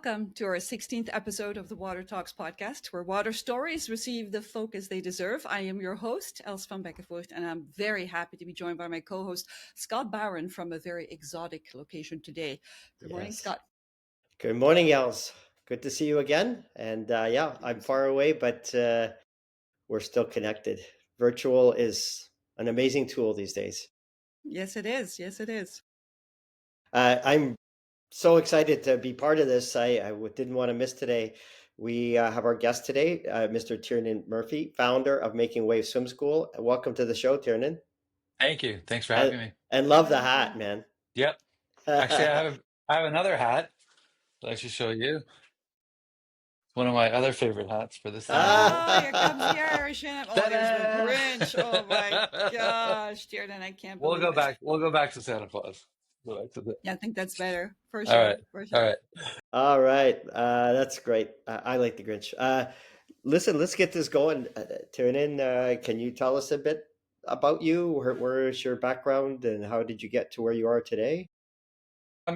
welcome to our 16th episode of the Water Talks podcast, where water stories receive the focus they deserve. I am your host, Els Vanbeckevoort, and I'm very happy to be joined by my co-host, Scott Bowron, from a very exotic location today. Good morning, Yes. Scott. Good morning, Els. Good to see you again. And I'm far away, but we're still connected. Virtual is an amazing tool these days. Yes, it is. Yes, it is. I'm so excited to be part of this. I didn't want to miss today. We have our guest today, Mr. Tiernan Murphy, founder of Making Waves Swim School. Welcome to the show, Tiernan. Thank you. Thanks for And, having me. and love the hat, man. Yep. Actually, I have another hat that I should show you. It's one of my other favorite hats for this time of year. Oh, here comes the Irish in it. Oh, there's the Ta-da! Grinch. Oh my gosh, Tiernan, I can't believe it. We'll go back to Santa Claus. Yeah, I think that's better for All sure. right. For sure. All right. All right. That's great. I like the Grinch. Listen, let's get this going. Tiernan, can you tell us a bit about you? Where is your background and how did you get to where you are today?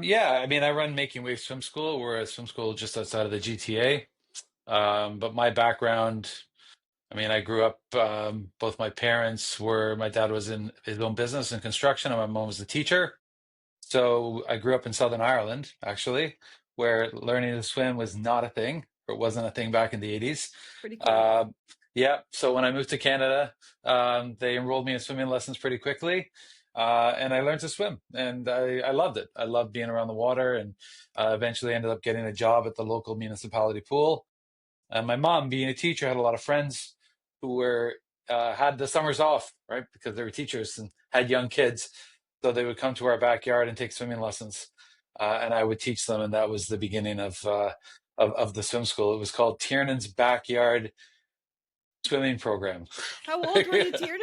Yeah, I mean, I run Making Waves Swim School. We're a swim school just outside of the GTA. But my background, I mean, I grew up, both my parents were, my dad was in his own business in construction, and my mom was a teacher. So I grew up in Southern Ireland, actually, where learning to swim was not a thing, or it wasn't a thing back in the 80s. Pretty cool. Yeah, so when I moved to Canada, they enrolled me in swimming lessons pretty quickly, and I learned to swim, and I loved it. I loved being around the water, and eventually ended up getting a job at the local municipality pool. And my mom, being a teacher, had a lot of friends who were had the summers off, right? Because they were teachers and had young kids. So they would come to our backyard and take swimming lessons, and I would teach them. And that was the beginning of the swim school. It was called Tiernan's Backyard Swimming Program. How old were you, Tiernan?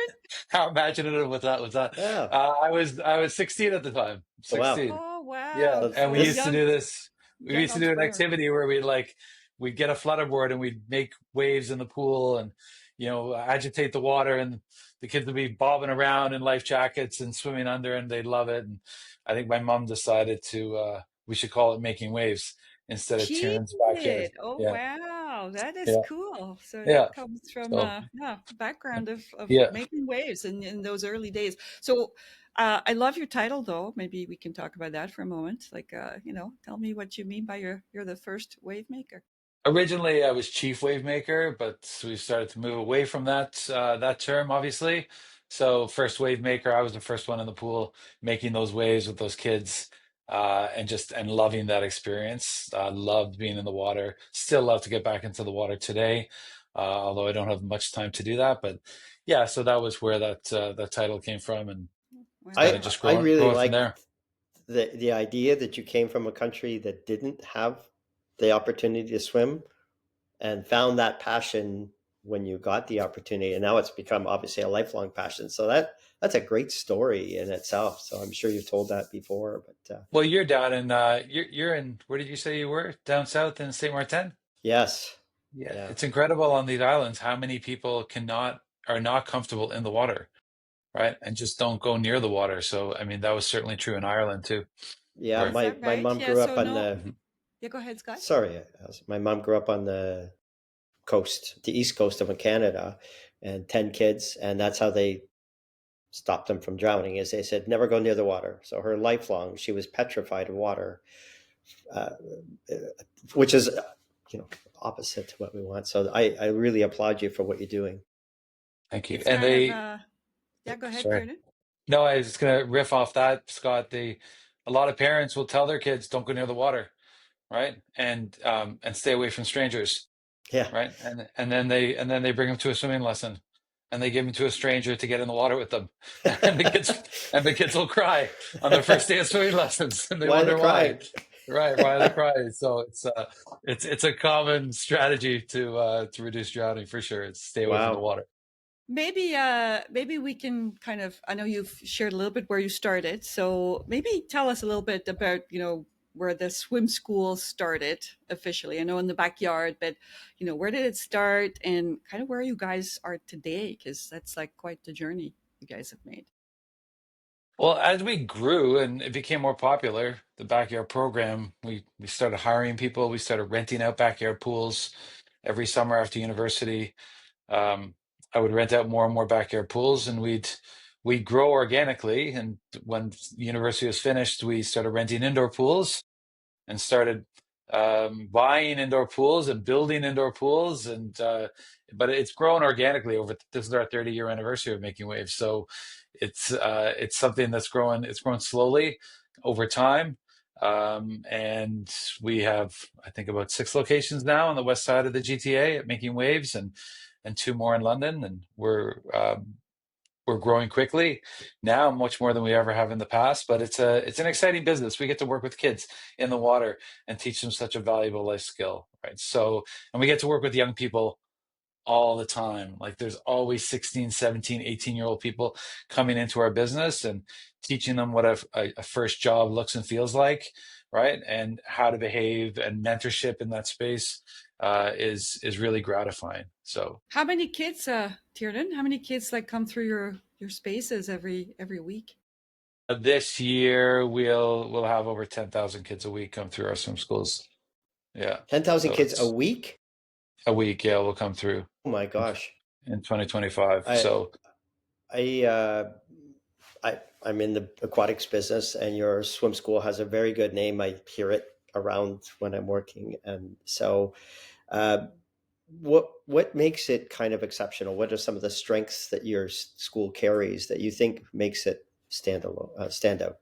How imaginative was that? Yeah. I was 16 at the time. Oh, wow. 16. Oh, wow. Yeah, and we used to do this. We young used to do an entrepreneur. activity where we'd get a flutterboard and we'd make waves in the pool and agitate the water, and the kids would be bobbing around in life jackets and swimming under, and they'd love it. And I think my mom decided to we should call it Making Waves instead of She Tierran's Backyard. did. Oh, Yeah, wow. That is yeah, cool. So yeah. that comes from So background of yeah. making waves in those early days. So I love your title, though. Maybe we can talk about that for a moment. Like, tell me what you mean by you're the first wave maker. Originally, I was chief wave maker, but we started to move away from that term, obviously. So, first wave maker, I was the first one in the pool making those waves with those kids, and loving that experience. Loved being in the water. Still love to get back into the water today, although I don't have much time to do that. But yeah, so that was where that title came from, and Wow. kind of just I really growing from like there. the idea that you came from a country that didn't have the opportunity to swim and found that passion when you got the opportunity, and now it's become obviously a lifelong passion. So that's a great story in itself. So I'm sure you've told that before, but Well, you're down in you're in, where did you say you were? Down south in Saint Martin? yes, Yeah, yeah, it's incredible on these islands how many people are not comfortable in the water, right? And just don't go near the water. So, I mean, that was certainly true in Ireland too, yeah. where Is that My right? mom Yeah. grew up So on no. the Mhm. Yeah. Go ahead, Scott. sorry, my mom grew up on the coast, the east coast of Canada, and 10 kids, and that's how they stopped them from drowning. Is they said never go near the water. So her lifelong, she was petrified of water, uh, which is opposite to what we want. So I really applaud you for what you're doing. Thank you. It's And kind of oh, Go ahead, sorry. Tiernan. No, I was just gonna riff off that, Scott. A lot of parents will tell their kids, don't go near the water, right? And stay away from strangers, Yeah. right? And then they bring them to a swimming lesson, and they give them to a stranger to get in the water with them, and the kids will cry on their first day of swimming lessons, and they Why the wonder why. crying? Right, why they cry. So it's a common strategy to reduce drowning for sure. It's stay away from the Wow. water. Maybe we can kind of, I know you've shared a little bit where you started, so maybe tell us a little bit about, where the swim school started officially. I know in the backyard, but where did it start and kind of where you guys are today? Because that's like quite the journey you guys have made. Well, as we grew and it became more popular, the backyard program, we started hiring people. We started renting out backyard pools every summer after university. Um, I would rent out more and more backyard pools, and we'd grow organically. And when university was finished, we started renting indoor pools and started buying indoor pools and building indoor pools. And but it's grown organically over. This is our 30-year anniversary of Making Waves, so it's something that's growing. It's grown slowly over time. And we have, I think, about 6 locations now on the west side of the GTA at Making Waves, and 2 more in London. And we're growing quickly now, much more than we ever have in the past. But it's an exciting business. We get to work with kids in the water and teach them such a valuable life skill, right? So, and we get to work with young people all the time. Like there's always 16, 17, 18-year-old people coming into our business and teaching them what a first job looks and feels like, right? And how to behave, and mentorship in that space is really gratifying. So How many kids, Tiernan? How many kids like come through your spaces every week? this year we'll have over 10,000 kids a week come through our swim schools. Yeah. 10,000 So kids a it's week? a week, yeah, will come through Oh my in, gosh. in 2025. I So I I'm in the aquatics business, and your swim school has a very good name. I hear it around when I'm working, and so uh, what makes it kind of exceptional? What are some of the strengths that your school carries that you think makes it stand out?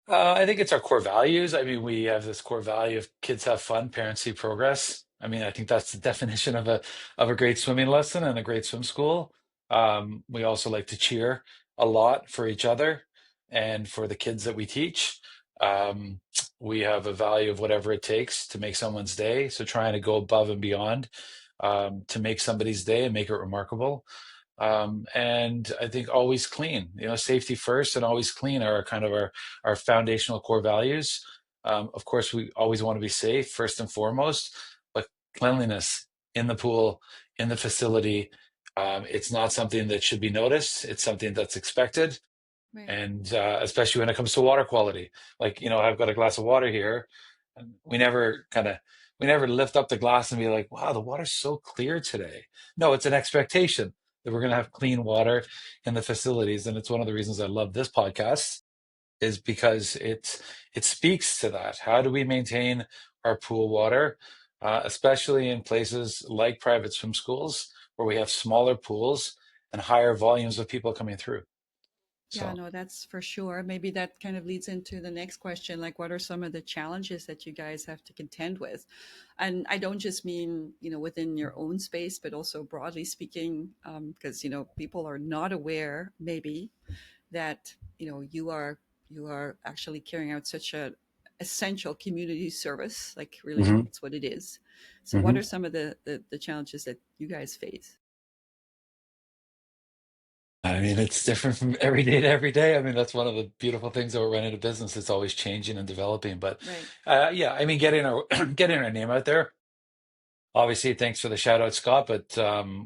I think it's our core values. I mean, we have this core value of kids have fun, parents see progress. I mean, I think that's the definition of a great swimming lesson and a great swim school. We also like to cheer a lot for each other and for the kids that we teach. Um, we have a value of whatever it takes to make someone's day. So trying to go above and beyond to make somebody's day and make it remarkable. And I think always clean, safety first and always clean are kind of our foundational core values. Of course, we always want to be safe first and foremost, but cleanliness in the pool, in the facility, it's not something that should be noticed. It's something that's expected. Right. And especially when it comes to water quality, like, I've got a glass of water here, and we never lift up the glass and be like, wow, the water's so clear today. No, it's an expectation that we're going to have clean water in the facilities. And it's one of the reasons I love this podcast, is because it speaks to that. How do we maintain our pool water, especially in places like private swim schools where we have smaller pools and higher volumes of people coming through? Yeah, So no, that's for sure. Maybe that kind of leads into the next question. Like, what are some of the challenges that you guys have to contend with? And I don't just mean, within your own space, but also broadly speaking, because, people are not aware, maybe, that, you are actually carrying out such a essential community service. Like, really, Mhm. it's what it is. So what are Mhm. some of the challenges that you guys face? I mean, it's different from every day to every day. I mean, that's one of the beautiful things about running a business. It's always changing and developing. But Right. yeah, I mean, getting our getting our name out there. Obviously, thanks for the shout out, Scott. But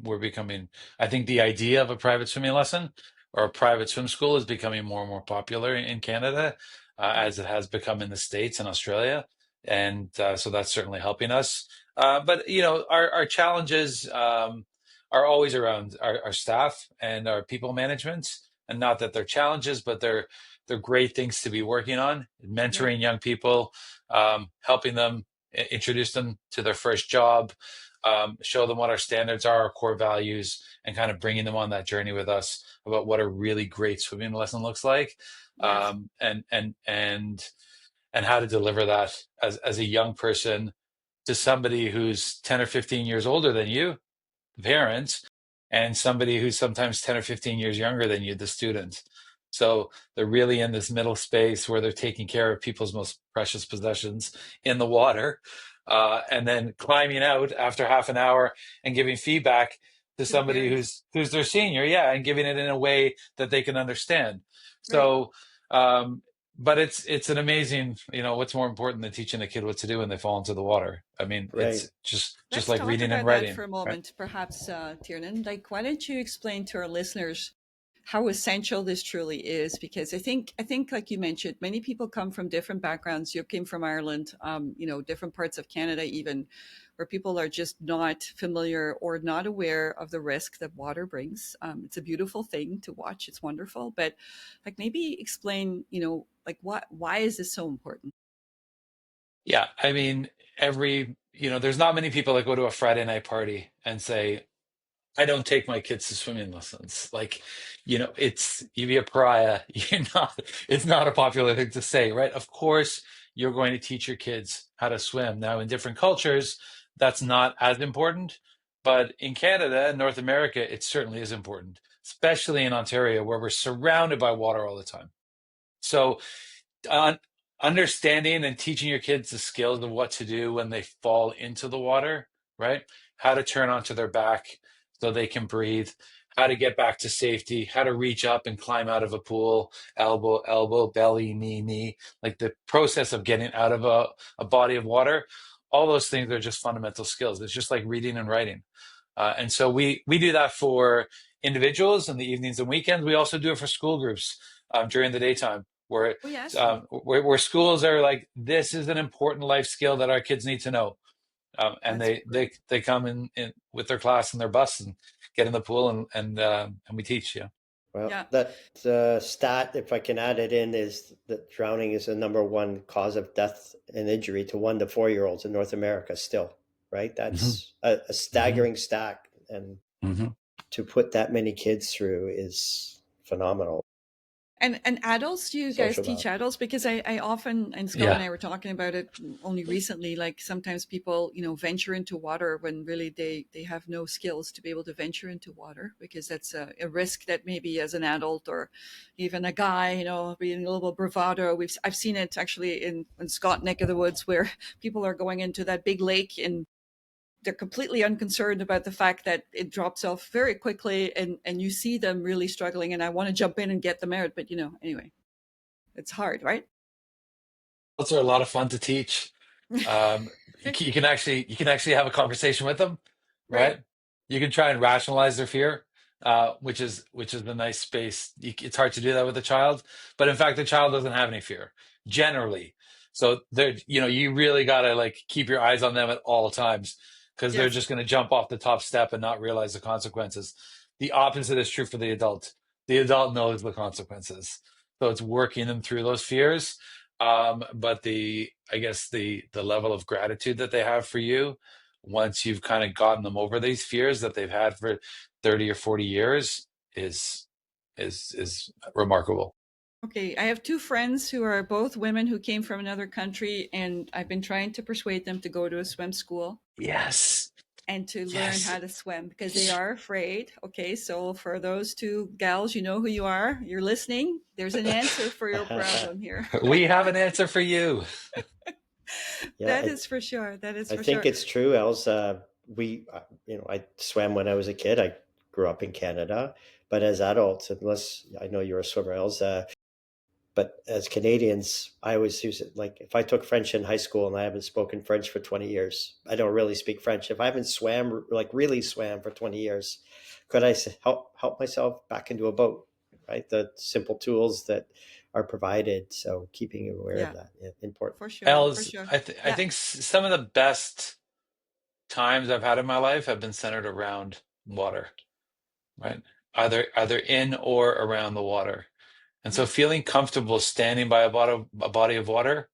we're becoming. I think the idea of a private swimming lesson or a private swim school is becoming more and more popular in Canada, Right. as it has become in the States and Australia, and so that's certainly helping us. But our challenges are always around our staff and our people management, and not that they're challenges, but they're great things to be working on. Right. Mentoring young people, helping them introduce them to their first job, show them what our standards are, our core values, and kind of bringing them on that journey with us about what a really great swimming lesson looks like, Yes. and how to deliver that as a young person to somebody who's 10 or 15 years older than you, parents, and somebody who's sometimes 10 or 15 years younger than you, the student. So they're really in this middle space where they're taking care of people's most precious possessions in the water, and then climbing out after half an hour and giving feedback to To the somebody parents. who's their senior, yeah, and giving it in a way that they can understand. Right. So, um, but it's an amazing, what's more important than teaching a kid what to do when they fall into the water? I mean, Right. it's just Let's like talk reading and about that writing, for a right? moment, perhaps, Tiernan. Like, why don't you explain to our listeners how essential this truly is, because I think like you mentioned, many people come from different backgrounds. You came from Ireland, different parts of Canada, even, where people are just not familiar or not aware of the risk that water brings. It's a beautiful thing to watch. It's wonderful, but like maybe explain, like why is this so important? Yeah, I mean, there's not many people that go to a Friday night party and say, I don't take my kids to swimming lessons. Like, you'd be a pariah. It's not a popular thing to say, right? Of course, you're going to teach your kids how to swim. Now, in different cultures, that's not as important. But in Canada and North America, it certainly is important, especially in Ontario, where we're surrounded by water all the time. So, on understanding and teaching your kids the skills of what to do when they fall into the water, right? How to turn onto their back so they can breathe, how to get back to safety, how to reach up and climb out of a pool, elbow, elbow, belly, knee, knee, like the process of getting out of a body of water. All those things are just fundamental skills. It's just like reading and writing. And so we do that for individuals in the evenings and weekends. We also do it for school groups during the daytime, where Oh yes. where schools are like, this is an important life skill that our kids need to know. And That's great. they come in with their class and their bus and get in the pool and we teach. Yeah. Well, Yeah. that stat, if I can add it in, is that drowning is the number one cause of death and injury to 1 to 4 year olds in North America still, right? Hmm. That's a Hmm. staggering stat. And Hmm. to put that many kids through is phenomenal. And adults, do you guys Social teach value. adults? Because I often, and Scott and Yeah. I were talking about it only recently, like sometimes people, venture into water when really they have no skills to be able to venture into water, because that's a risk that maybe as an adult or even a guy, being a little bravado. I've seen it actually in Scott neck of the woods where people are going into that big lake and they're completely unconcerned about the fact that it drops off very quickly, and you see them really struggling, and I want to jump in and get them out, but anyway, it's hard, right? Those are a lot of fun to teach. Um, you can actually have a conversation with them, Right. right? You can try and rationalize their fear, which is the nice space. It's hard to do that with a child, but in fact, the child doesn't have any fear generally. So you really gotta like keep your eyes on them at all times because they're Yes. just going to jump off the top step and not realize the consequences. The opposite is true for the adult. The adult knows the consequences, so it's working them through those fears. But I guess the level of gratitude that they have for you once you've kind of gotten them over these fears that they've had for 30 or 40 years is remarkable. Okay, I have two friends who are both women who came from another country, and I've been trying to persuade them to go to a swim school Yes. and to learn Yes. how to swim because they are afraid. Okay, so for those two gals, you know who you are, you're listening, there's an answer for your problem here. We have an answer for you. Yeah, That is for sure. That is I for think sure. it's true, Els. I swam when I was a kid. I grew up in Canada, but as adults, unless I know you're a swimmer, Els, but as Canadians, I always use it like if I took French in high school and I haven't spoken French for 20 years, I don't really speak French. If I haven't swam, like really swam for 20 years, could I help myself back into a boat? Right, the simple tools that are provided. So keeping you aware of Yeah, that, yeah, important. for sure. For Els, sure. I Yeah. think some of the best times I've had in my life have been centered around water, right? Either in or around the water. And so Yeah. feeling comfortable standing by a body of water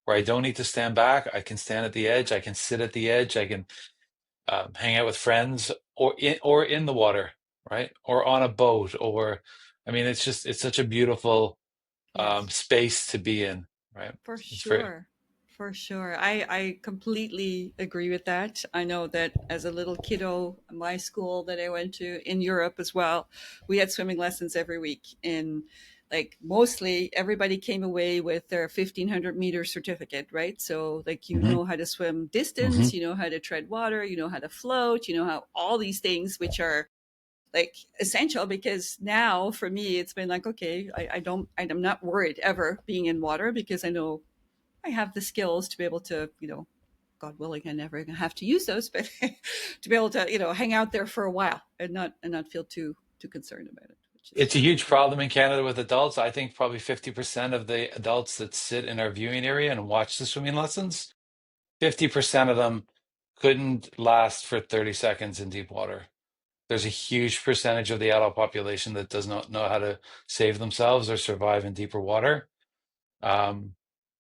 where I don't need to stand back, I can stand at the edge, I can sit at the edge, I can hang out with friends or in the water, right? Or on a boat, or I mean, it's such a beautiful Yes. space to be in, right? For It's very. sure. For sure. I completely agree with that. I know that as a little kiddo, my school that I went to in Europe as well, we had swimming lessons every week. And like mostly everybody came away with their 1,500-meter certificate, right? So like you Hmm. know how to swim distance, Hmm. you know how to tread water, you know how to float, you know how all these things which are like essential, because now for me it's been like, okay, I'm not worried ever being in water because I know I have the skills to be able to, God willing, I never gonna have to use those, but to be able to, hang out there for a while and not feel too concerned about it. It's a huge problem in Canada with adults. I think probably 50% of the adults that sit in our viewing area and watch the swimming lessons, 50% of them couldn't last for 30 seconds in deep water. There's a huge percentage of the adult population that does not know how to save themselves or survive in deeper water. Um,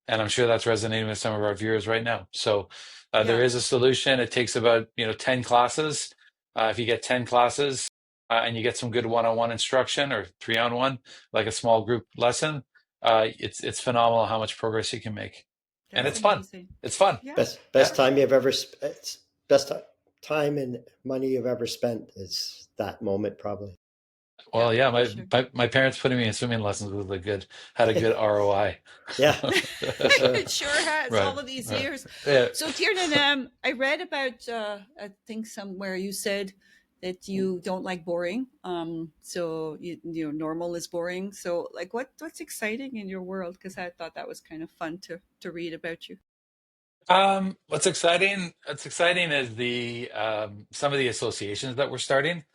and I'm sure that's resonating with some of our viewers right now. So there Yeah. is a solution. It takes about 10 classes. If you get 10 classes and you get some good one-on-one instruction or 3-on-1, like a small group lesson, it's phenomenal how much progress you can make, and That's it's fun. amazing. It's fun. Yeah. Yeah. Best time you've ever best time and money you've ever spent is that moment, probably. Yeah, Well, yeah, for sure. my parents putting me in swimming lessons had a good ROI. Yeah, for sure. It sure has Right. all of these Right. years. Yeah. So Tiernan, I read about I think somewhere you said that you don't like boring. So you know normal is boring. So like what's exciting in your world? Because I thought that was kind of fun to read about you. What's exciting is the some of the associations that we're starting.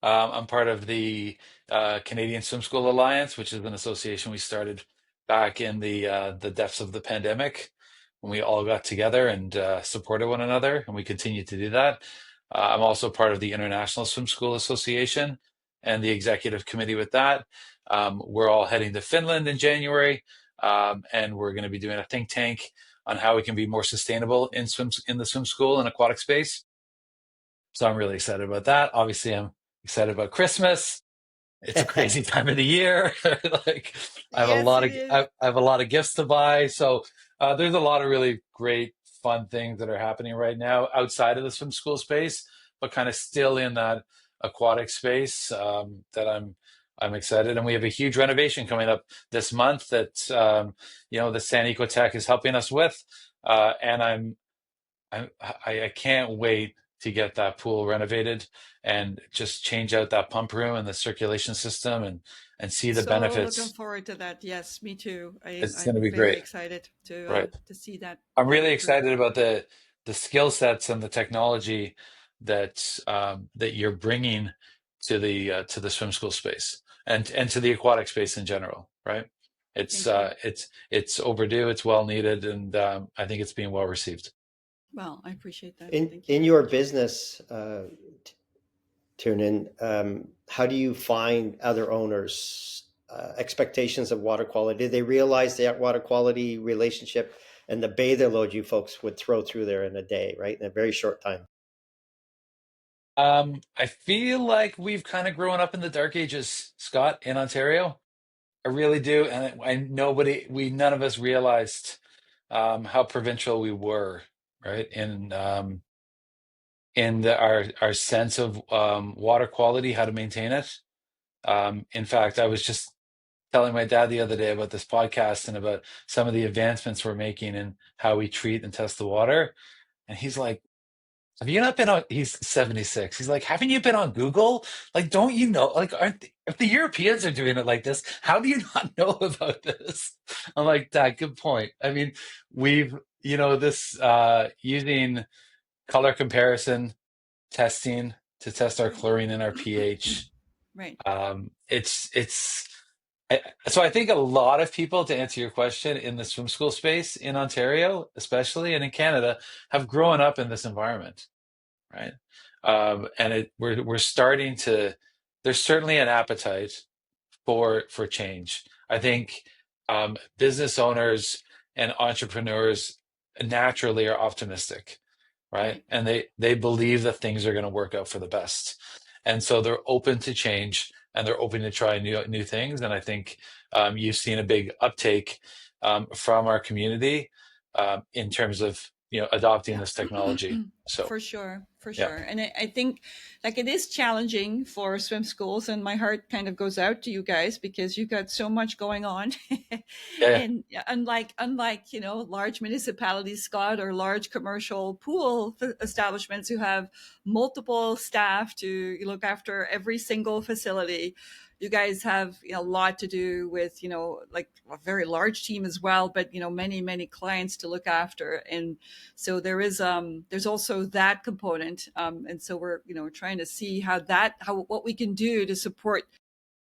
I'm part of the Canadian Swim School Alliance, which is an association we started back in the depths of the pandemic when we all got together and supported one another, and we continue to do that. I'm also part of the International Swim School Association and the executive committee with that. We're all heading to Finland in January, and we're going to be doing a think tank on how we can be more sustainable in the swim school and aquatic space. So I'm really excited about that. Obviously, I'm excited about Christmas. It's a crazy time of the year. Like Yes, it is. I have a lot of gifts to buy. So there's a lot of really great, fun things that are happening right now outside of the swim school space, but kind of still in that aquatic space that I'm excited. And we have a huge renovation coming up this month that the San Ecotech is helping us with, and I can't wait to get that pool renovated and just change out that pump room and the circulation system and see the So looking benefits. forward to that. Yes, me too. It's going to I'm be very great. excited Right. to see that I'm that really improve. excited about the skill sets and the technology that you're bringing to the swim school space and to the aquatic space in general. Right. It's Thank you. it's overdue. It's well needed, and I think it's being well received. Well, I appreciate that. In Thank you in very your much. business, Tiernan, how do you find other owners' expectations of water quality? Do they realize the water quality relationship and the bather load you folks would throw through there in a day, right? In a very short time. I feel like we've kind of grown up in the dark ages, Scott, in Ontario. I really do, and none of us realized how provincial we were, right? Our sense of water quality, how to maintain it. In fact, I was just telling my dad the other day about this podcast and about some of the advancements we're making in how we treat and test the water, and he's like, have you not been on? He's 76. He's like, haven't you been on Google? Like, don't you know? Like, if the Europeans are doing it like this, how do you not know about this? I'm like, Dad, good point. I mean, we've, this using color comparison testing to test our Right. chlorine and our pH. Right. It's so I think a lot of people, to answer your question, in the swim school space in Ontario, especially, and in Canada, have grown up in this environment, right? And we're starting to. There's certainly an appetite for change. I think business owners and entrepreneurs naturally are optimistic, right? Right. And they believe that things are going to work out for the best, and so they're open to change and they're open to try new things. And I think you've seen a big uptake from our community in terms of adopting Yeah. this technology. So For sure. For yeah, sure. And I think like it is challenging for swim schools, and my heart kind of goes out to you guys because you got so much going on. yeah, And unlike, large municipalities, Scott, or large commercial pool establishments who have multiple staff to look after every single facility, you guys have a lot to do with like a very large team as well, but many clients to look after. And so there's also that component, and so we're trying to see how what we can do to support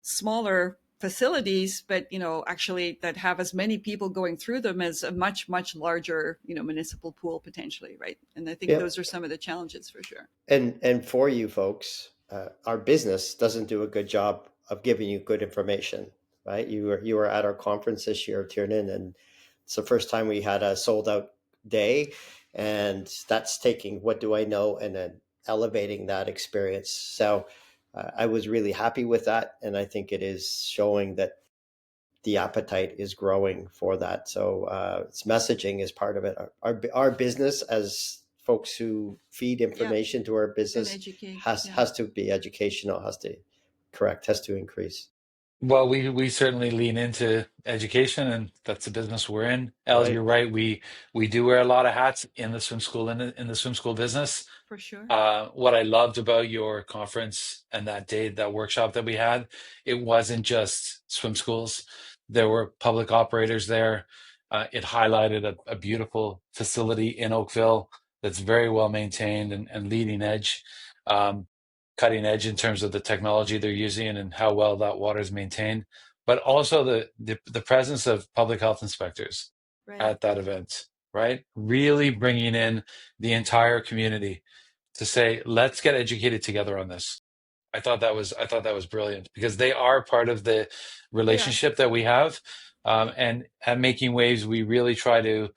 smaller facilities, but actually that have as many people going through them as a much larger municipal pool potentially, right? And I think Yeah. those are some of the challenges for sure. And for you folks, our business doesn't do a good job of giving you good information, right? You were at our conference this year, Tiernan, and it's the first time we had a sold out day, and that's taking what do I know and then elevating that experience. So I was really happy with that, and I think it is showing that the appetite is growing for that. So it's messaging is part of it. Our business as folks who feed Yeah, information to our and business educate. has Yeah, has to be educational, has to increase. Well, we certainly lean into education, and that's the business we're in. Elle, Right. you're right. We do wear a lot of hats in the swim school in the swim school business. for sure. What I loved about your conference and that day, that workshop that we had, it wasn't just swim schools. There were public operators there. It highlighted a beautiful facility in Oakville that's very well maintained and leading edge, um, cutting edge in terms of the technology they're using and how well that water is maintained. But also the presence of public health inspectors Right. at that event, right? Really bringing in the entire community to say, let's get educated together on this. I thought that was brilliant because they are part of the They are. relationship that we have, Yeah, and at Making Waves, we really try to.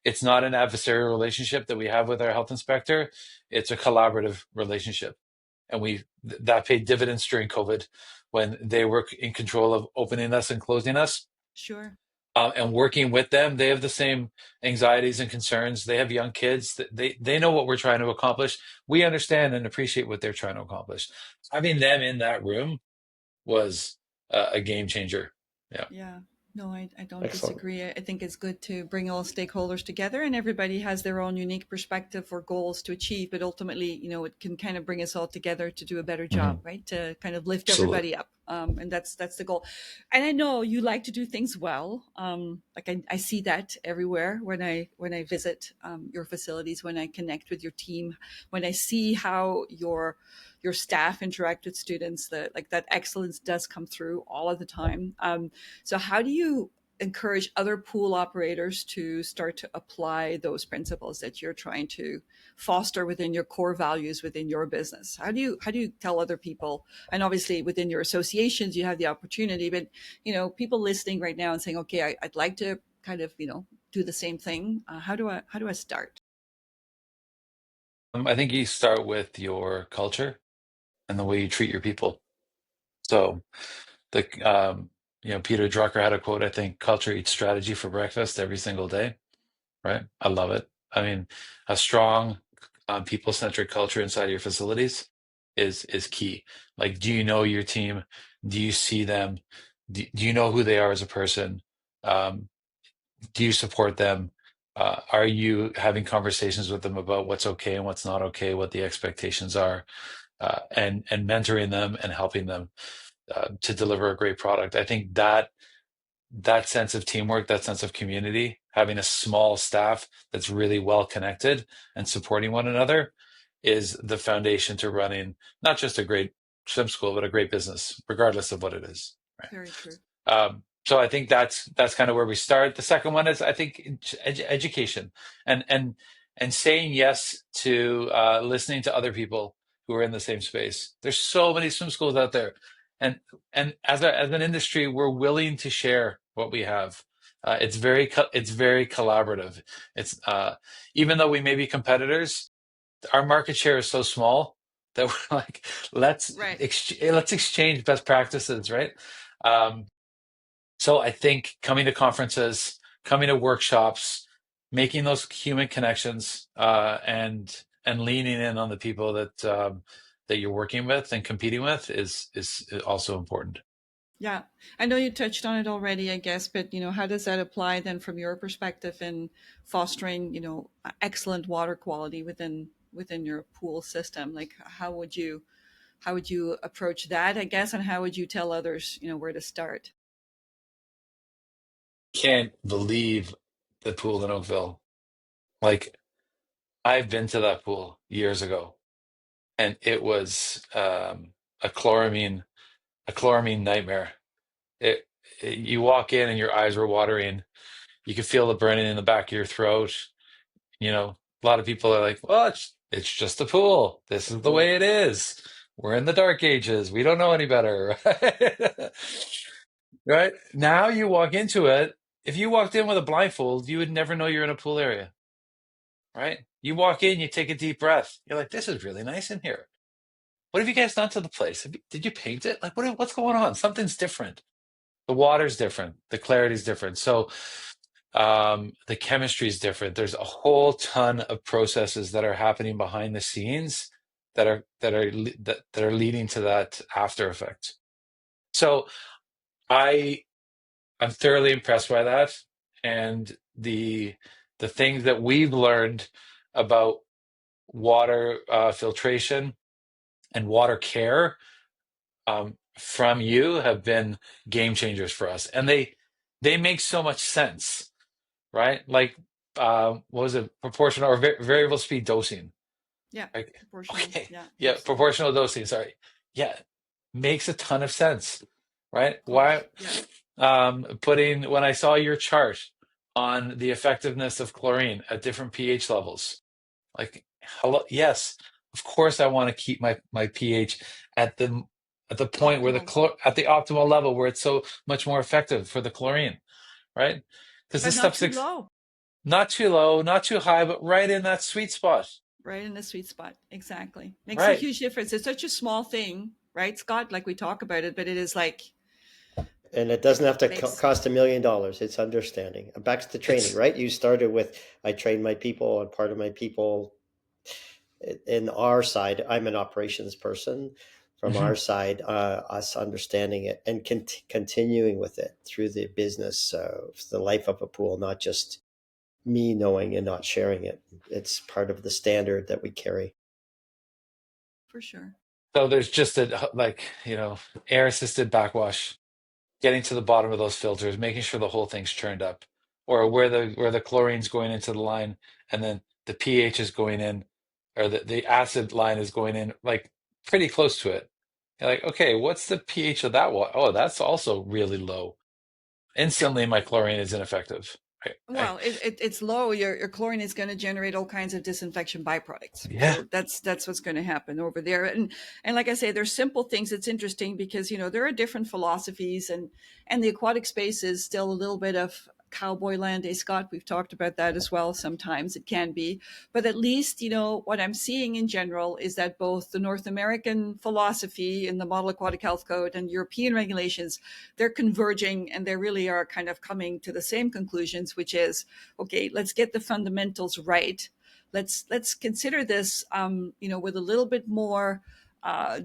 It's not an adversarial relationship that we have with our health inspector. It's a collaborative relationship, and that paid dividends during COVID when they were in control of opening us and closing us, sure. and working with them. They have the same anxieties and concerns. They have young kids. They know what we're trying to accomplish. We understand and appreciate what they're trying to accomplish. Having them in that room was a game changer. Yeah. Yeah. No, I don't Excellent. disagree. I think it's good to bring all stakeholders together, and everybody has their own unique perspective or goals to achieve. But ultimately, it can kind of bring us all together to do a better job, Mhm. right? To kind of lift Absolutely. everybody up. And that's the goal. And I know you like to do things well. Like I see that everywhere when I visit your facilities, when I connect with your team, when I see how your staff interact with students, that like that excellence does come through all of the time. So, how do you encourage other pool operators to start to apply those principles that you're trying to foster within your core values within your business? How do you tell other people? And obviously, within your associations, you have the opportunity. But people listening right now and saying, "Okay, I'd like to kind of do the same thing." How do I start? I think you start with your culture and the way you treat your people. So the Peter Drucker had a quote. I think culture eats strategy for breakfast every single day. Right? I love it. I mean, a strong people-centric culture inside your facilities is key. Like, do you know your team? Do you see them? Do you know who they are as a person? Um, do you support them? Are you having conversations with them about what's okay and what's not okay, what the expectations are, and mentoring them and helping them to deliver a great product? I think that sense of teamwork, that sense of community, having a small staff that's really well connected and supporting one another is the foundation to running not just a great swim school, but a great business, regardless of what it is. Right. Very true. So I think that's kind of where we start. The second one is I think education and saying yes to listening to other people who are in the same space. There's so many swim schools out there, and as an industry, we're willing to share what we have. It's very collaborative. It's even though we may be competitors, our market share is so small that we're like, Right. let's exchange best practices, right? Um, so I think coming to conferences, coming to workshops, making those human connections, and leaning in on the people that you're working with and competing with is also important. Yeah, I know you touched on it already, I guess, but how does that apply then from your perspective in fostering, excellent water quality within your pool system? Like, how would you approach that, I guess, and how would you tell others, where to start? Can't believe the pool in Oakville. Like I've been to that pool years ago, and it was a chloramine a chloramine nightmare. You walk in and your eyes were watering. You could feel the burning in the back of your throat. A lot of people are like, well, it's just a pool. This It's a is the way pool. it is. We're in the dark ages. We don't know any better. Right? Right? Now you walk into it. If you walked in with a blindfold, you would never know you're in a pool area. Right? You walk in, you take a deep breath. You're like, this is really nice in here. What have you guys done to the place? Did you paint it? Like, what's going on? Something's different. The water's different. The clarity's different. So the chemistry is different. There's a whole ton of processes that are happening behind the scenes that are leading to that after effect. So I I'm thoroughly impressed by that, and the things that we've learned about water filtration and water care from you have been game changers for us, and they make so much sense, right? Like, what was it? Proportional or variable speed dosing? Yeah, Like, proportional. okay, Yeah, yeah, dosing. proportional dosing. Sorry, yeah, makes a ton of sense, right? Of Why? course. Yeah. Putting when I saw your chart on the effectiveness of chlorine at different pH levels, like, hello, yes, of course I want to keep my pH at the point where Optimal, at the optimal level where it's so much more effective for the chlorine, right? Because but this not stuff's too low. not too low, not too high, but right in that sweet spot, Right in the sweet spot. Exactly. Makes a right? huge difference. It's such a small thing, right, Scott? Like we talk about it, but it is like And it it doesn't have to makes cost $1 million. It's understanding. Back to training, It's right? You started with, I train my people, and part of my people in our side, I'm an operations person. From our Mhm. side, us understanding it and continuing with it through the business, the life of a pool, not just me knowing and not sharing it. It's part of the standard that we carry. for sure. So there's just a like air assisted backwash, getting to the bottom of those filters, making sure the whole thing's churned up, or where the chlorine's going into the line, and then the pH is going in, or the acid line is going in, like pretty close to it. You're like, okay, what's the pH of that water? Oh, that's also really low. Instantly, my chlorine is ineffective. I Well, it's low. Your chlorine is going to generate all kinds of disinfection byproducts. yeah. So that's what's going to happen over there. And like I say, there's simple things. It's interesting because there are different philosophies, and the aquatic space is still a little bit of cowboy land, eh, Scott? We've talked about that as well. Sometimes it can be, but at least what I'm seeing in general is that both the North American philosophy in the Model Aquatic Health Code and European regulations, they're converging, and they really are kind of coming to the same conclusions, which is, okay, let's get the fundamentals right. Let's consider this, with a little bit more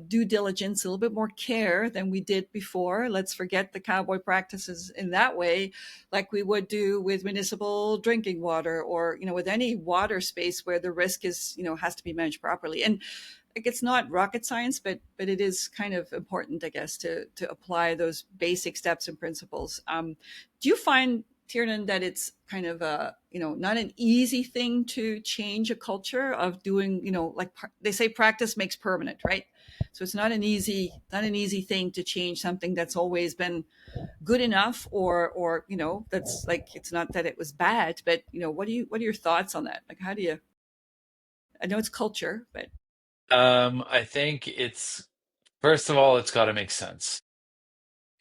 due diligence, a little bit more care than we did before. Let's forget the cowboy practices in that way, like we would do with municipal drinking water, or with any water space where the risk is has to be managed properly. And like, it's not rocket science, but it is kind of important, I guess, to apply those basic steps and principles. Do you find, Tiernan, that it's kind of a not an easy thing to change a culture of doing, like they say, practice makes permanent, right? So it's not an easy thing to change something that's always been good enough, or that's like, it's not that it was bad, but what are your thoughts on that? Like, how do you? I know it's culture, but I think it's first of all, it's got to make sense.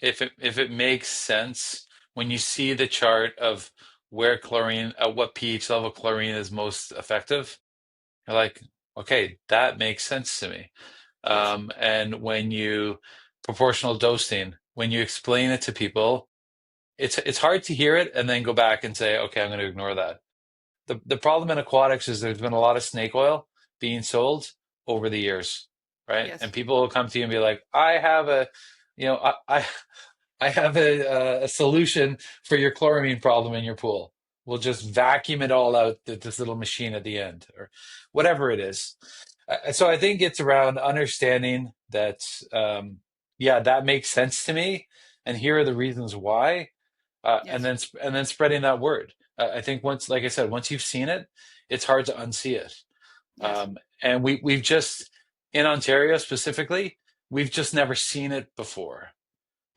If it makes sense when you see the chart of where chlorine at what pH level chlorine is most effective, you're like, okay, that makes sense to me. yes, And when you proportional dosing, when you explain it to people, it's hard to hear it and then go back and say, okay, I'm going to ignore that. The problem in aquatics is there's been a lot of snake oil being sold over the years, right? And yes, people will come to you and be like, I have a, you know, I have a solution for your chloramine problem in your pool. We'll just vacuum it all out with this little machine at the end, or whatever it is. So I think it's around understanding that, yeah, that makes sense to me, and here are the reasons why, and yes, then spreading that word. I think once, like I said, once you've seen it, it's hard to unsee it. yes, And we've just in Ontario specifically, we've just never seen it before.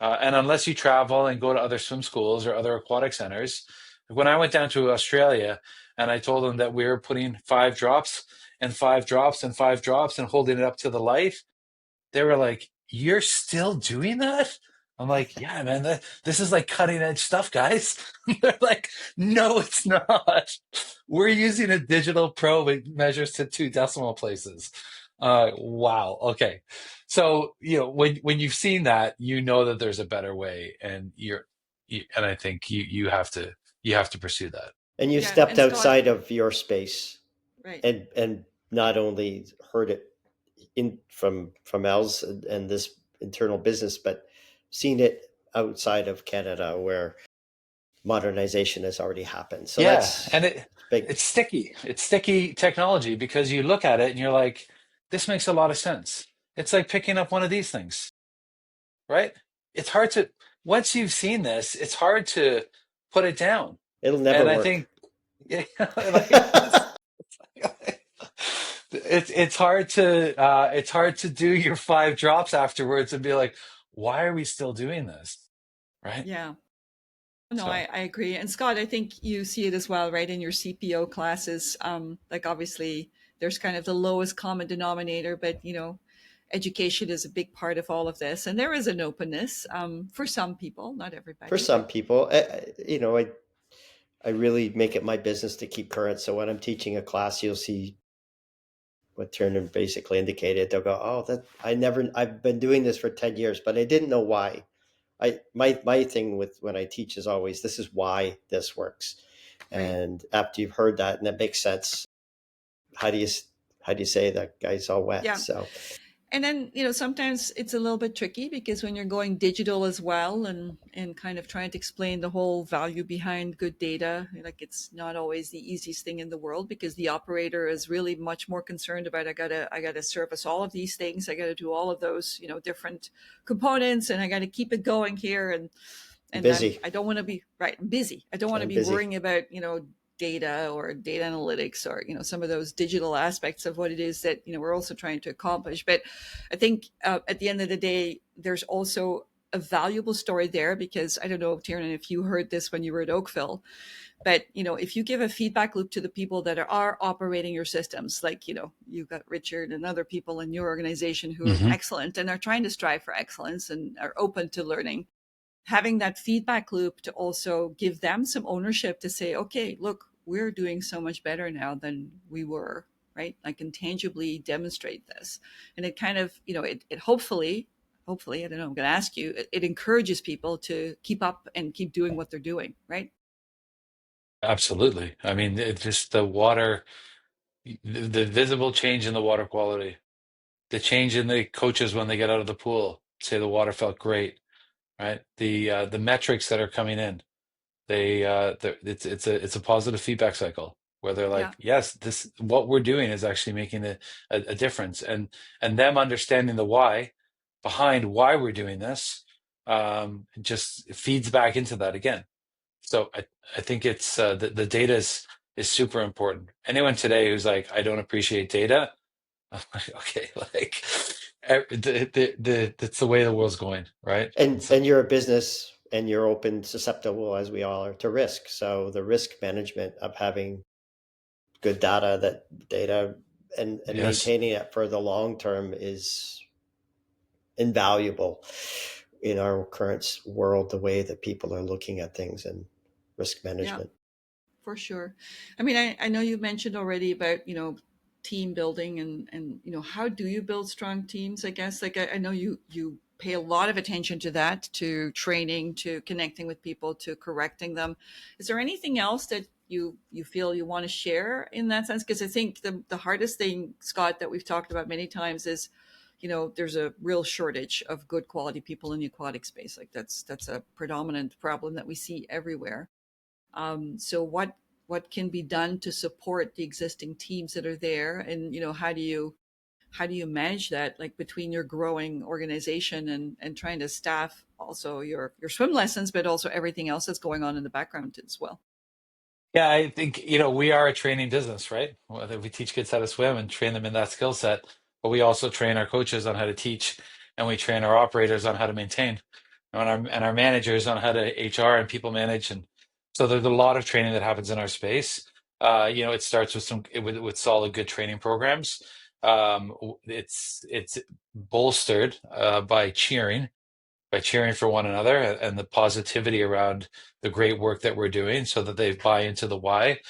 And unless you travel and go to other swim schools or other aquatic centers, when I went down to Australia and I told them that we were putting 5 drops and 5 drops and 5 drops and holding it up to the light, they were like, "You're still doing that?" I'm like, "Yeah, man, this is like cutting edge stuff, guys." They're like, "No, it's not. We're using a digital probe. It measures to 2 decimal places." Wow. Okay. So, when you've seen that, you know that there's a better way, and and I think you have to pursue that. And you Yeah, stepped and Scott, outside of your space right. and not only heard it in from Els and this internal business, but seen it outside of Canada where modernization has already happened. So Yeah, that's and big. it's sticky. It's sticky technology because you look at it and you're like, this makes a lot of sense. It's like picking up one of these things, right? It's hard to once you've seen this, it's hard to put it down. It'll never And I work. think yeah, like it's hard to do your 5 drops afterwards and be like, why are we still doing this? Right? Yeah. No, So I agree. And Scott, I think you see it as well, right? In your CPO classes, like obviously there's kind of the lowest common denominator, but education is a big part of all of this, and there is an openness for some people, not For everybody, some but people, I really make it my business to keep current. So when I'm teaching a class, you'll see what Tiernan basically indicated. They'll go, "Oh, I've been doing this for 10 years, but I didn't know why." My thing with when I teach is always, this is why this works. right. And after you've heard that and it makes sense, how do you how do you say that guy's all wet? Yeah. So And then, sometimes it's a little bit tricky because when you're going digital as well and kind of trying to explain the whole value behind good data, like it's not always the easiest thing in the world because the operator is really much more concerned about I gotta service all of these things. I gotta do all of those, different components, and I gotta keep it going here. And busy. I don't want to be right busy. I don't want to I'm be busy. worrying about data or data analytics or some of those digital aspects of what it is that we're also trying to accomplish. But I think at the end of the day, there's also a valuable story there because I don't know, Tiernan, if you heard this when you were at Oakville, but if you give a feedback loop to the people that are operating your systems, like you've got Richard and other people in your organization who are mhm. excellent and are trying to strive for excellence and are open to learning, having that feedback loop to also give them some ownership to say, okay, look, we're doing so much better now than we were, right? I can tangibly demonstrate this. And it kind of, it hopefully, I don't know, I'm going to ask you, it encourages people to keep up and keep doing what they're doing, right? Absolutely. I mean, it just the water, the visible change in the water quality, the change in the coaches when they get out of the pool, say the water felt great, right? The metrics that are coming in, it's a positive feedback cycle where they're Yeah. like, yes, this what we're doing is actually making a difference, and them understanding the why behind why we're doing this, just feeds back into that again. So I think it's the data is super important. Anyone today who's like, I don't appreciate data, I'm like, okay, like that's the way the world's going, right? And And so you're a business and you're open, susceptible as we all are to risk. So the risk management of having good data and yes, maintaining it for the long term is invaluable in our current world, the way that people are looking at things and risk Yeah. management. For sure. I mean, I know you mentioned already about, team building and how do you build strong teams, I guess. Like I know you pay a lot of attention to that, to training, to connecting with people, to correcting them. Is there anything else that you feel you want to share in that sense? Because I think the hardest thing, Scott, that we've talked about many times is, there's a real shortage of good quality people in the aquatic space. Like that's a predominant problem that we see everywhere. So what can be done to support the existing teams that are there, and how do you manage that, like between your growing organization and trying to staff also your swim lessons, but also everything else that's going on in the background as well. yeah, I think we are a training business, right? Whether we teach kids how to swim and train them in that skill set, but we also train our coaches on how to teach, and we train our operators on how to maintain. and our managers on how to HR and people manage. And so there's a lot of training that happens in our space. It starts with with solid, good training programs. It's bolstered by cheering for one another and the positivity around the great work that we're doing, so that they buy into the why.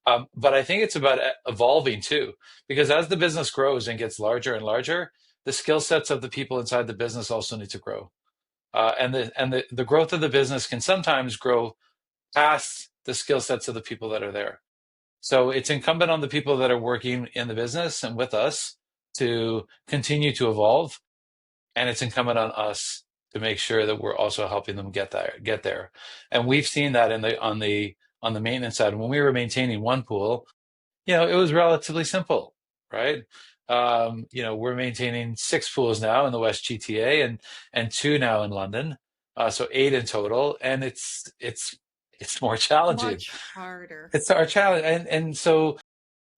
But I think it's about evolving too, because as the business grows and gets larger and larger, the skill sets of the people inside the business also need to grow. And the growth of the business can sometimes grow past the skill sets of the people that are there. So it's incumbent on the people that are working in the business and with us to continue to evolve, and it's incumbent on us to make sure that we're also helping them get there. And we've seen that on the maintenance side. When we were maintaining one pool, it was relatively simple, right? We're maintaining 6 pools now in the West GTA, and 2 now in London, so 8 in total, and it's more challenging. Much harder. It's our challenge, and so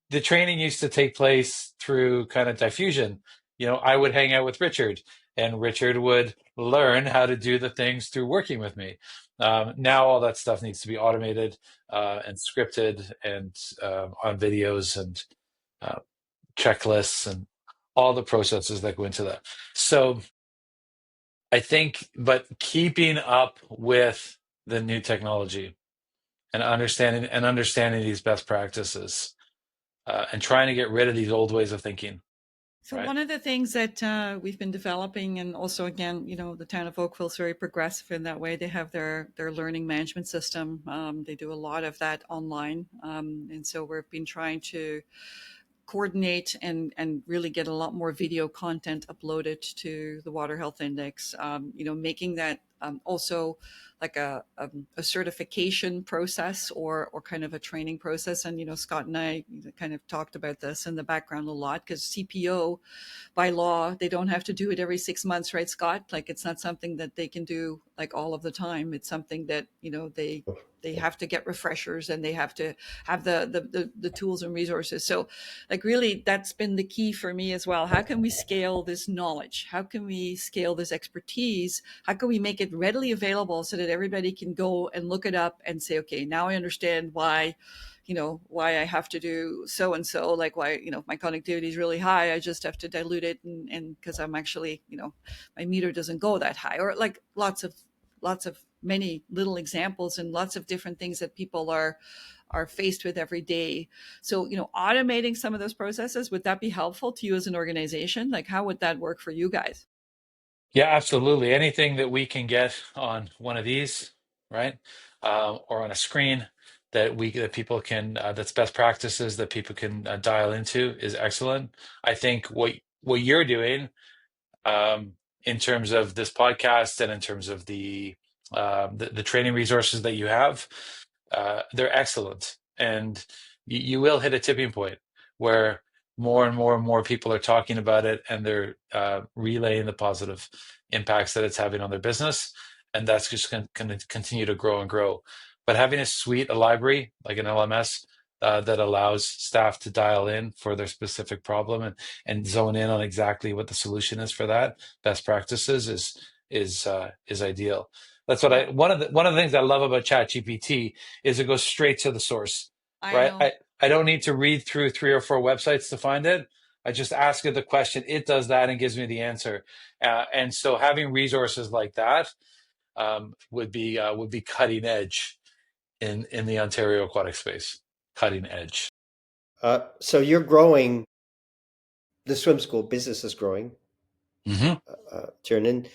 the training used to take place through kind of diffusion. I would hang out with Richard, and Richard would learn how to do the things through working with me. Now all that stuff needs to be automated and scripted, and on videos and uh, checklists and all the processes that go into that. So I think, but keeping up with the new technology and understanding these best practices, and trying to get rid of these old ways of thinking, So right? one of the things that we've been developing, and also again, the town of Oakville is very progressive in that way. They have their learning management system. They do a lot of that online, and so we've been trying to coordinate and really get a lot more video content uploaded to the Water Health Index. Making that also like a certification process, or kind of a training process. And Scott and I kind of talked about this in the background a lot, because CPO, by law, they don't have to do it every 6 months, right, Scott? Like, it's not something that they can do like all of the time. It's something that they have to get refreshers, and they have to have the tools and resources. So, like, really, that's been the key for me as well. How can we scale this knowledge? How can we scale this expertise? How can we make it readily available so that everybody can go and look it up and say, okay, now I understand why I have to do so and so, like why my connectivity is really high, I just have to dilute it, and because I'm actually, my meter doesn't go that high, or like lots of many little examples, and lots of different things that people are faced with every day. So, automating some of those processes, would that be helpful to you as an organization? Like, how would that work for you guys? Yeah, absolutely. Anything that we can get on one of these, right, or on a screen that people can, that's best practices that people can dial into, is excellent. I think what you're doing, um, in terms of this podcast and in terms of the training resources that you have, they're excellent. And you will hit a tipping point where more and more and more people are talking about it, and they're relaying the positive impacts that it's having on their business. And that's just going to continue to grow and grow. But having a suite, a library, like an LMS, that allows staff to dial in for their specific problem, and zone in on exactly what the solution is for that, best practices, is ideal. That's what Yeah, one of the things I love about ChatGPT is it goes straight to the source, I right? know. I don't need to read through 3 or 4 websites to find it. I just ask it the question, it does that and gives me the answer. And so having resources like that, would be cutting edge in the Ontario aquatic space. Cutting edge. So you're growing. The swim school business is growing. Hmm. Tiernan,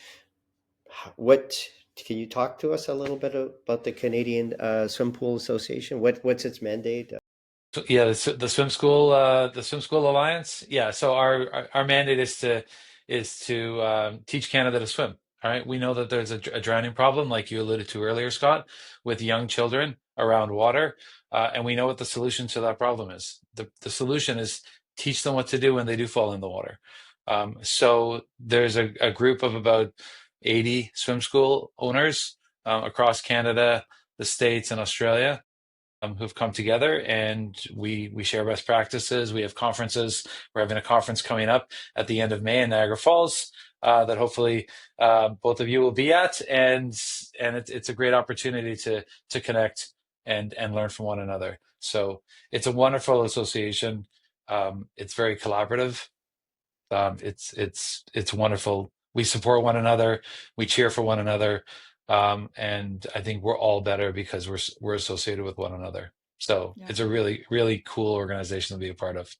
what can you talk to us a little bit about the Canadian Swim Pool Association? What's its mandate? Yeah, the swim school alliance. Yeah, so our mandate is to teach Canada to swim. All right, we know that there's a drowning problem, like you alluded to earlier, Scott, with young children around water, and we know what the solution to that problem is. The solution is teach them what to do when they do fall in the water. So there's a group of about 80 swim school owners across Canada, the States, and Australia, who've come together, and we share best practices. We have conferences. We're having a conference coming up at the end of May in Niagara Falls, that hopefully both of you will be at, and it's a great opportunity to connect and learn from one another. So it's a wonderful association. It's very collaborative. It's wonderful. We support one another. We cheer for one another, and I think we're all better because we're associated with one another. So Yeah, it's a really really cool organization to be a part of.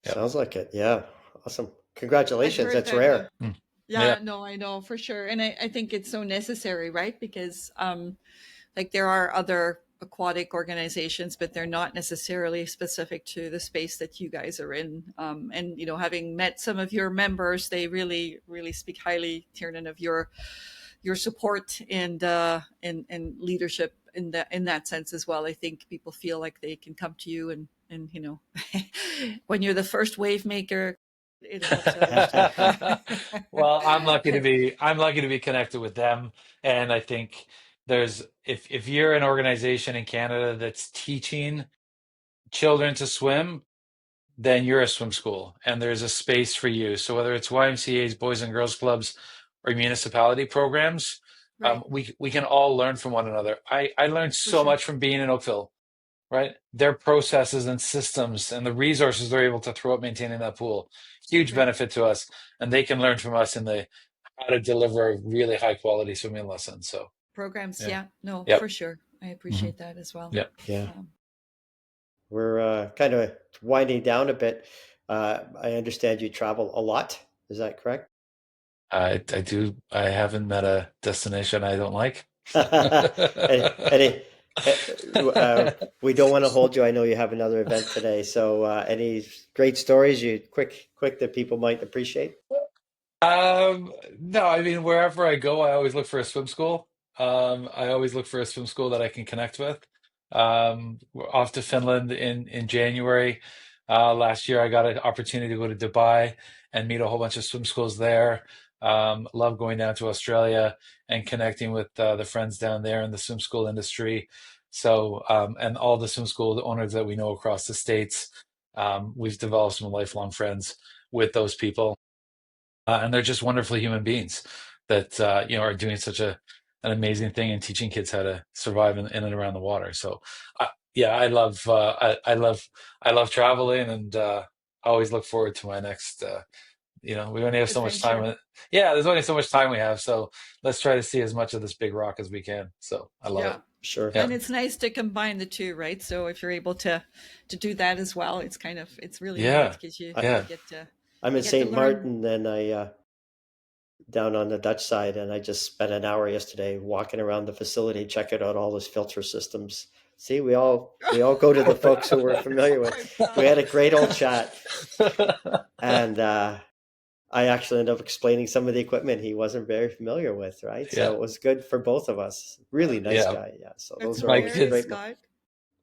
Yep. Sounds like it. Yeah. Awesome. I've Congratulations. heard That's that. rare. Mm. Yeah. Yeah, no, I know for sure, and I think it's so necessary, right? Because like there are other aquatic organizations, but they're not necessarily specific to the space that you guys are in. And having met some of your members, they really, really speak highly, Tiernan, of your support and leadership in that sense as well. I think people feel like they can come to you and when you're the first wave maker, it helps others too. Well, I'm lucky to be connected with them, and I think there's if you're an organization in Canada that's teaching children to swim, then you're a swim school and there's a space for you. So whether it's YMCA's, Boys and Girls Clubs, or municipality programs, Right, we can all learn from one another. I learned for so sure. much from being in Oakville, right? Their processes and systems and the resources they're able to throw at maintaining that pool, huge Yeah, benefit to us. And they can learn from us in the how to deliver a really high quality swimming lesson. So programs. yeah. Yeah, no, Yep. for sure. I Hmm. appreciate that as well. Yep. Yeah. Um, We're kind of winding down a bit. I understand you travel a lot. Is that correct? I do. I haven't met a destination I don't like. Any, we don't want to hold you. I know you have another event today. So, any great stories quick that people might appreciate? No, I mean, wherever I go, I always look for a swim school. I always look for a swim school that I can connect with. We're off to Finland in January. Last year, I got an opportunity to go to Dubai and meet a whole bunch of swim schools there. Love going down to Australia and connecting with the friends down there in the swim school industry. So, and all the swim school owners that we know across the states, we've developed some lifelong friends with those people, and they're just wonderful human beings that are doing such an amazing thing and teaching kids how to survive in and around the water. So, yeah, I love I love traveling, and I always look forward to my next. We only have so much time. adventure. Yeah, there's only so much time we have, so let's try to see as much of this big rock as we can. So I love it. Yeah. Sure. Yeah, And it's nice to combine the two, right? So if you're able to do that as well, it's really neat yeah, because you I, you yeah. get to I'm you in get to St. learn. Martin, and I down on the Dutch side, and I just spent an hour yesterday walking around the facility, checking out all those filter systems. See, we all go to the folks who we're familiar with. Oh We had a gosh. great old chat, and I actually ended up explaining some of the equipment he wasn't very familiar with, right? So Yeah, it was good for both of us. Really nice yeah. guy, yeah. So That's those are My always hilarious, kids, great, Scott. my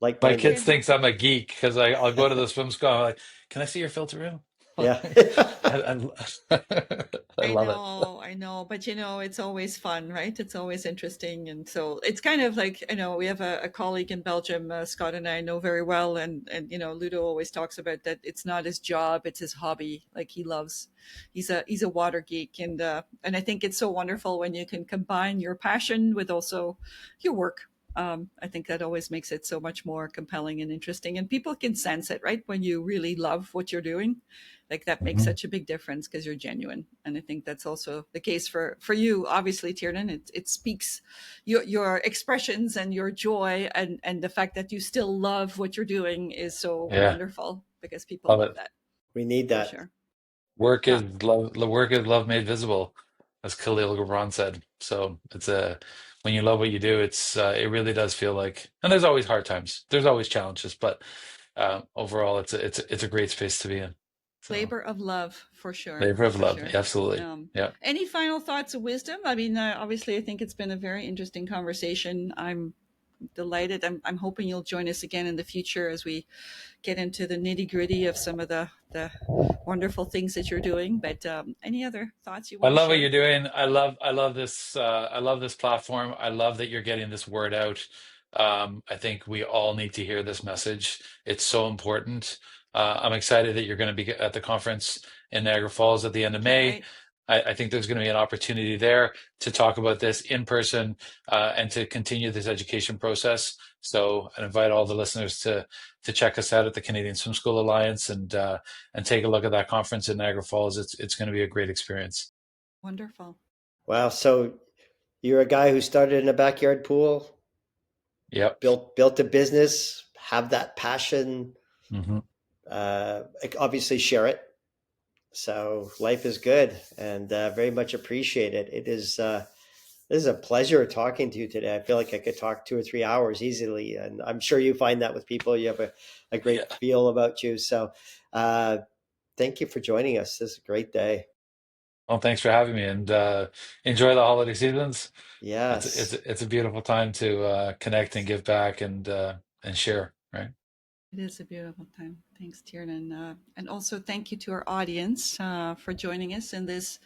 like-minded. kids Can't thinks help it. I'm a geek because I'll go to the swim school. I'm like, can I see your filter room? Yeah. I love it. I know, but it's always fun, right? It's always interesting, and so it's kind of like we have a colleague in Belgium, Scott and I know very well, and Ludo always talks about that. It's not his job; it's his hobby. Like he's a water geek, and I think it's so wonderful when you can combine your passion with also your work. I think that always makes it so much more compelling and interesting, and people can sense it, right? When you really love what you're doing, like that makes Mhm. such a big difference because you're genuine, and I think that's also the case for you, obviously, Tiernan. It speaks your expressions and your joy, and the fact that you still love what you're doing is so Yeah, wonderful because people love love it. that We need for that. sure. Work is Yeah, love. The work is love made visible, as Khalil Gibran said. So it's a when you love what you do, it really does feel like. And there's always hard times. There's always challenges, but overall, it's a great space to be in. So labor of love for sure, labor of for love, sure. absolutely. um Yeah. any final thoughts of wisdom? I mean, obviously I think it's been a very interesting conversation. I'm delighted. I'm hoping you'll join us again in the future as we get into the nitty gritty of some of the wonderful things that you're doing. But any other thoughts you I want to love what you're share? doing. I love this platform. I love that you're getting this word out. I think we all need to hear this message. It's so important. I'm excited that you're going to be at the conference in Niagara Falls at the end of Can't May. wait. I think there's going to be an opportunity there to talk about this in person and to continue this education process. So I invite all the listeners to check us out at the Canadian Swim School Alliance and take a look at that conference in Niagara Falls. It's going to be a great experience. Wonderful. Wow. So you're a guy who started in a backyard pool, Yep. built a business, have that passion, Mm-hmm. obviously share it. So life is good and very much appreciate it. This is a pleasure talking to you today. I feel like I could talk 2 or 3 hours easily, and I'm sure you find that with people. You have a great Yeah. feel about you. So uh, thank you for joining us. This is a great day. Well, thanks for having me, and enjoy the holiday seasons. Yes. It's a beautiful time to connect and give back and share, right? It is a beautiful time. Thanks, Tiernan. And also thank you to our audience for joining us in this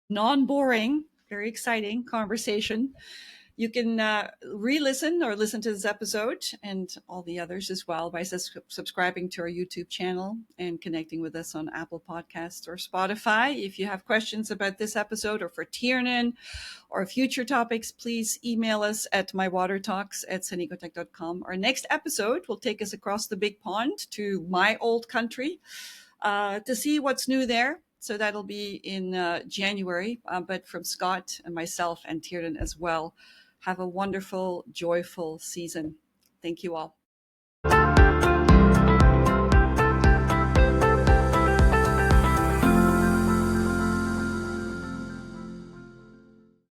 non-boring, very exciting conversation. You can re-listen or listen to this episode and all the others as well by subscribing to our YouTube channel and connecting with us on Apple Podcasts or Spotify. If you have questions about this episode or for Tiernan or future topics, please email us at mywatertalks@sanecotech.com. Our next episode will take us across the big pond to my old country to see what's new there. So that'll be in January. But from Scott and myself and Tiernan as well, have a wonderful, joyful season. Thank you all.